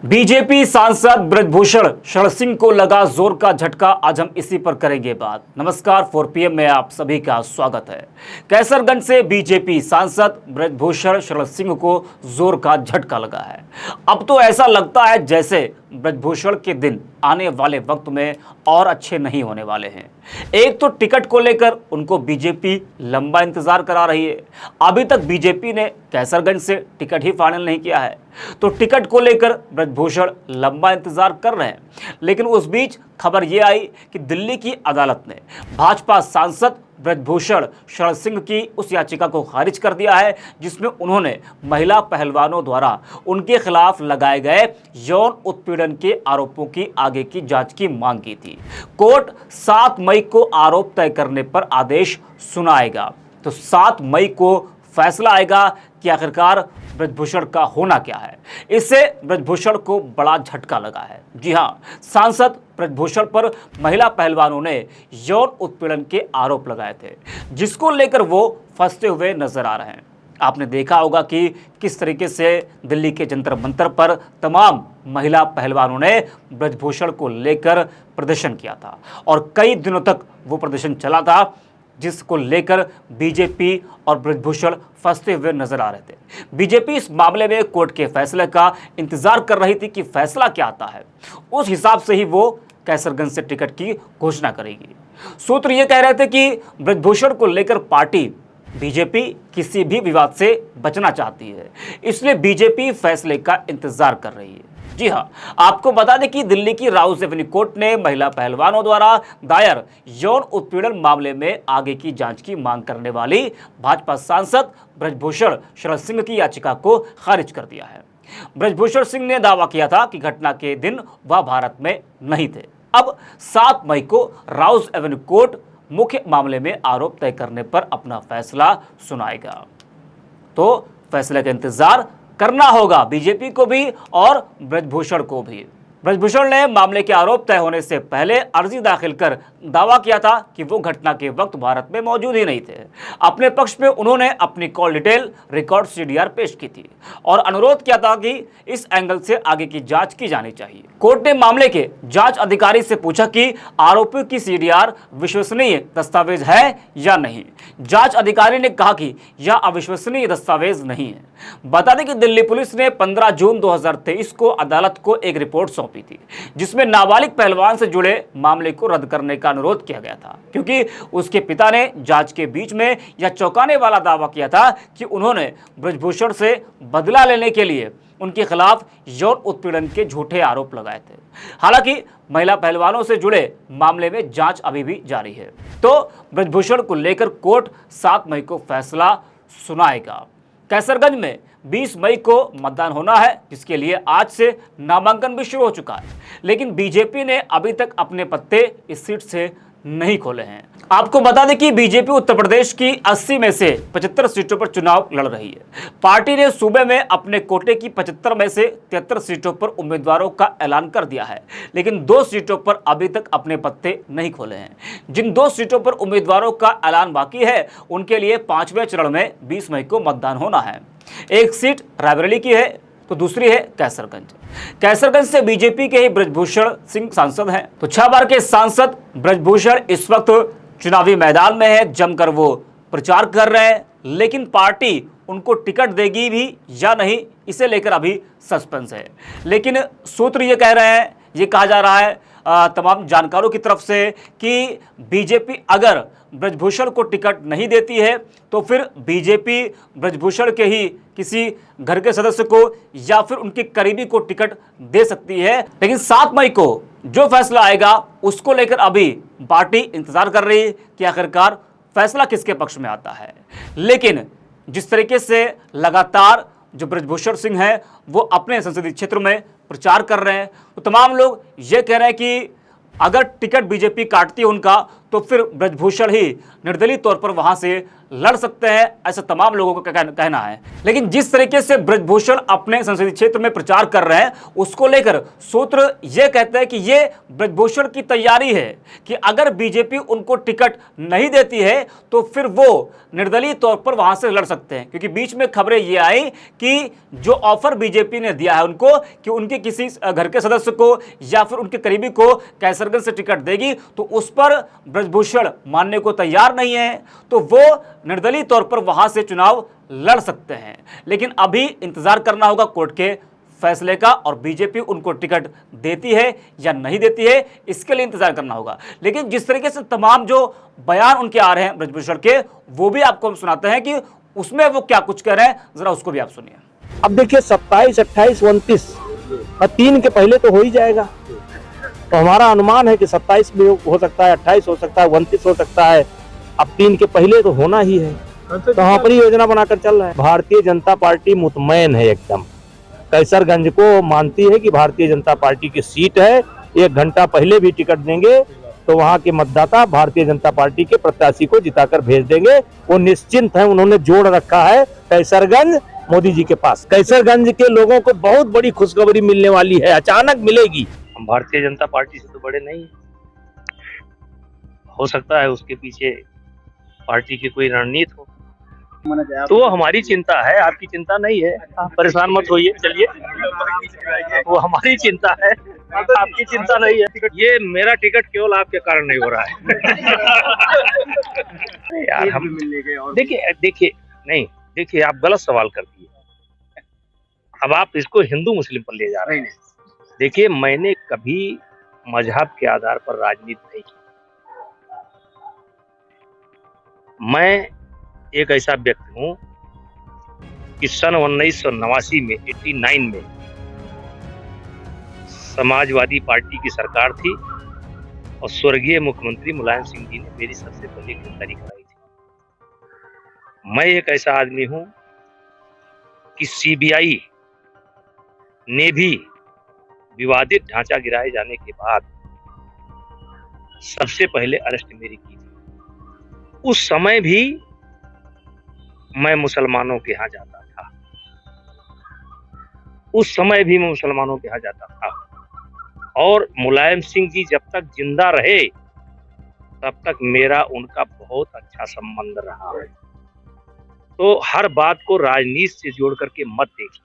BJP सांसद ब्रजभूषण शरण सिंह को लगा जोर का झटका। आज हम इसी पर करेंगे बात। नमस्कार, 4 PM में आप सभी का स्वागत है। कैसरगंज से बीजेपी सांसद ब्रजभूषण शरण सिंह को जोर का झटका लगा है। अब तो ऐसा लगता है जैसे ब्रजभूषण के दिन आने वाले वक्त में और अच्छे नहीं होने वाले हैं। एक तो टिकट को लेकर उनको बीजेपी लंबा इंतजार करा रही है। अभी तक बीजेपी ने कैसरगंज से टिकट ही फाइनल नहीं किया है, तो टिकट को लेकर ब्रजभूषण लंबा इंतजार कर रहे हैं। लेकिन उस बीच खबर ये आई कि दिल्ली की अदालत ने भाजपा सांसद ब्रजभूषण शरण सिंह की उस याचिका को खारिज कर दिया है जिसमें उन्होंने महिला पहलवानों द्वारा उनके खिलाफ लगाए गए यौन उत्पीड़न के आरोपों की आगे की जांच की मांग की थी। कोर्ट 7 मई को आरोप तय करने पर आदेश सुनाएगा। तो 7 मई को फैसला आएगा कि आखिरकार ब्रजभूषण का होना क्या है। इससे ब्रजभूषण को बड़ा झटका लगा है। जी हां, सांसद ब्रजभूषण पर महिला पहलवानों ने यौन उत्पीड़न के आरोप लगाए थे, जिसको लेकर वो फंसते हुए नजर आ रहे हैं। आपने देखा होगा कि किस तरीके से दिल्ली के जंतर मंतर पर तमाम महिला पहलवानों ने ब्रजभूषण को लेकर प्रदर्शन किया था और कई दिनों तक वो प्रदर्शन चला था, जिसको लेकर बीजेपी और ब्रजभूषण फंसते हुए नजर आ रहे थे। बीजेपी इस मामले में कोर्ट के फैसले का इंतजार कर रही थी कि फैसला क्या आता है, उस हिसाब से ही वो कैसरगंज से टिकट की घोषणा करेगी। सूत्र ये कह रहे थे कि ब्रजभूषण को लेकर पार्टी बीजेपी किसी भी विवाद से बचना चाहती है, इसलिए बीजेपी फैसले का इंतजार कर रही है। जी हां, आपको बता दें कि दिल्ली की राउस एवेन्यू कोर्ट ने महिला पहलवानों द्वारा दायर यौन उत्पीड़न मामले में आगे की जांच की मांग करने वाली भाजपा सांसद ब्रजभूषण शरण सिंह की याचिका को खारिज कर दिया है। ब्रजभूषण सिंह ने दावा किया था कि घटना के दिन वह भारत में नहीं थे। अब 7 मई को राउस एवेन्यू कोर्ट मुख्य मामले में आरोप तय करने पर अपना फैसला सुनाएगा। तो फैसले का इंतजार करना होगा बीजेपी को भी और ब्रजभूषण को भी। ब्रजभूषण ने मामले के आरोप तय होने से पहले अर्जी दाखिल कर दावा किया था कि वो घटना के वक्त भारत में मौजूद ही नहीं थे। अपने पक्ष में उन्होंने अपनी कॉल डिटेल रिकॉर्ड CDR पेश की थी और अनुरोध किया था कि इस एंगल से आगे की जांच की जानी चाहिए। कोर्ट ने मामले के जांच अधिकारी से पूछा कि आरोपी की CDR विश्वसनीय दस्तावेज है या नहीं। जांच अधिकारी ने कहा कि यह अविश्वसनीय दस्तावेज नहीं है। बता दें कि दिल्ली पुलिस ने 15 जून 2023 को अदालत को एक रिपोर्ट सौंपी थी, जिसमें नाबालिग पहलवान से जुड़े मामले को रद्द करने का अनुरोध किया गया था, क्योंकि उसके पिता ने जांच के बीच में यह चौंकाने वाला दावा किया था कि उन्होंने ब्रजभूषण से बदला लेने के लिए उनके खिलाफ यौन उत्पीड़न के झूठे आरोप लगाए थे। हालांकि महिला पहलवानों से जुड़े मामले में जांच अभी भी जारी है। तो ब्रजभूषण को लेकर कोर्ट 7 मई को फैसला सुनाएगा। कैसरगंज में 20 मई को मतदान होना है, जिसके लिए आज से नामांकन भी शुरू हो चुका है, लेकिन बीजेपी ने अभी तक अपने पत्ते इस सीट से नहीं खोले हैं। आपको बता दें कि बीजेपी उत्तर प्रदेश की 80 में से 75 सीटों पर चुनाव लड़ रही है। पार्टी ने सूबे में अपने कोटे की 75 में से 73 सीटों पर उम्मीदवारों का ऐलान कर दिया है, लेकिन 2 सीटों पर अभी तक अपने पत्ते नहीं खोले हैं। जिन 2 सीटों पर उम्मीदवारों का ऐलान बाकी है, उनके लिए 5वें चरण में 20 मई को मतदान होना है। एक सीट रायबरेली की है तो दूसरी है कैसरगंज। कैसरगंज से बीजेपी के ही ब्रजभूषण सिंह सांसद हैं। तो 6 बार के सांसद ब्रजभूषण इस वक्त चुनावी मैदान में है, जमकर वो प्रचार कर रहे हैं, लेकिन पार्टी उनको टिकट देगी भी या नहीं, इसे लेकर अभी सस्पेंस है। लेकिन सूत्र ये कह रहे हैं, ये कहा जा रहा है तमाम जानकारों की तरफ से कि बीजेपी अगर ब्रजभूषण को टिकट नहीं देती है तो फिर बीजेपी ब्रजभूषण के ही किसी घर के सदस्य को या फिर उनके करीबी को टिकट दे सकती है। लेकिन 7 मई को जो फैसला आएगा उसको लेकर अभी पार्टी इंतजार कर रही है कि आखिरकार फैसला किसके पक्ष में आता है। लेकिन जिस तरीके से लगातार जो ब्रजभूषण सिंह है वो अपने संसदीय क्षेत्र में प्रचार कर रहे हैं, तो तमाम लोग ये कह रहे हैं कि अगर टिकट बीजेपी काटती है उनका, तो फिर ब्रजभूषण ही निर्दलीय तौर पर वहां से लड़ सकते हैं, ऐसा तमाम लोगों का कहना है। लेकिन जिस तरीके से ब्रजभूषण अपने संसदीय क्षेत्र में प्रचार कर रहे हैं, उसको लेकर सूत्र ये कहते हैं कि ये ब्रजभूषण की तैयारी है कि अगर बीजेपी उनको टिकट नहीं देती है तो फिर वो निर्दलीय तौर पर वहां से लड़ सकते हैं। क्योंकि बीच में खबरें ये आई कि जो ऑफर बीजेपी ने दिया है उनको कि उनके किसी घर के सदस्य को या फिर उनके करीबी को कैसरगंज से टिकट देगी, तो उस पर ब्रजभूषण मानने को तैयार नहीं है, तो वो निर्दलीय तौर पर वहां से चुनाव लड़ सकते हैं। लेकिन अभी इंतजार करना होगा कोर्ट के फैसले का, और बीजेपी उनको टिकट देती है या नहीं देती है, इसके लिए इंतजार करना होगा। लेकिन जिस तरीके से तमाम जो बयान उनके आ रहे हैं ब्रजभूषण के, वो भी आपको हम सुनाते हैं कि उसमें वो क्या कुछ कह रहे हैं, जरा उसको भी आप सुनिए। अब देखिए 27, 28, 29 और 3 के पहले तो हो ही जाएगा। तो हमारा अनुमान है कि 27 भी हो सकता है, 28 हो सकता है, 29 हो सकता है। अब 3 के पहले तो होना ही है। तो वहाँ पर ही योजना बनाकर चल रहा है। भारतीय जनता पार्टी मुतमैन है एकदम, कैसरगंज को मानती है कि भारतीय जनता पार्टी की सीट है। 1 घंटा पहले भी टिकट देंगे तो वहाँ के मतदाता भारतीय जनता पार्टी के प्रत्याशी को जिताकर भेज देंगे। वो निश्चिंत है, उन्होंने जोड़ रखा है कैसरगंज मोदी जी के पास। कैसरगंज के लोगों को बहुत बड़ी खुशखबरी मिलने वाली है, अचानक मिलेगी। हम भारतीय जनता पार्टी से तो बड़े नहीं, हो सकता है उसके पीछे पार्टी की कोई रणनीति हो, तो वो हमारी चिंता है, आपकी चिंता नहीं है। आप परेशान मत होइए, चलिए, वो हमारी चिंता है, आपकी चिंता नहीं है। ये मेरा टिकट केवल आपके कारण नहीं हो रहा है। यार हम देखिए आप गलत सवाल कर दिए। अब आप इसको हिंदू मुस्लिम पर ले जा रहे हैं। देखिए, मैंने कभी मजहब के आधार पर राजनीति नहीं की। मैं एक ऐसा व्यक्ति हूं कि सन 1989 में 89 में समाजवादी पार्टी की सरकार थी और स्वर्गीय मुख्यमंत्री मुलायम सिंह जी ने मेरी सबसे पहले गिरफ्तारी कराई थी। मैं एक ऐसा आदमी हूं कि सीबीआई ने भी विवादित ढांचा गिराए जाने के बाद सबसे पहले अरेस्ट मेरी की थी। उस समय भी मैं मुसलमानों के यहाँ जाता था, और मुलायम सिंह जी जब तक जिंदा रहे तब तक मेरा उनका बहुत अच्छा संबंध रहा है। तो हर बात को राजनीति से जोड़ करके मत देखिए।